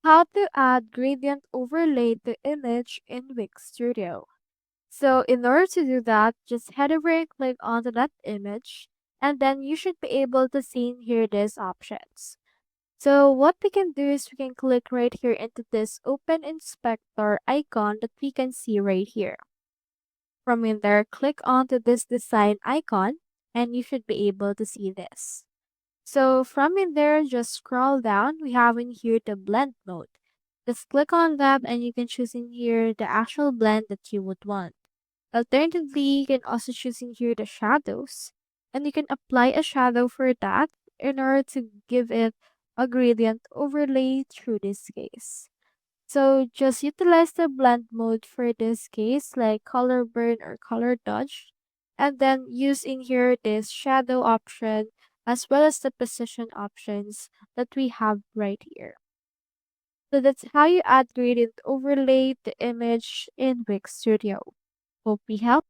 How to add gradient overlay to image in Wix Studio. So in order to do that, just head over and click onto that image, and then you should be able to see in here these options. So what we can do is we can click right here into this open inspector icon that we can see right here. From in there, click onto this design icon, and you should be able to see this. So from in there, just scroll down. We have in here the blend mode. Just click on that and you can choose in here the actual blend that you would want. Alternatively, you can also choose in here the shadows. And you can apply a shadow for that in order to give it a gradient overlay through this case. So just utilize the blend mode for this case like color burn or color dodge, and then use in here this shadow option as well as the position options that we have right here. So that's how you add gradient overlay to image in Wix Studio. Hope we helped.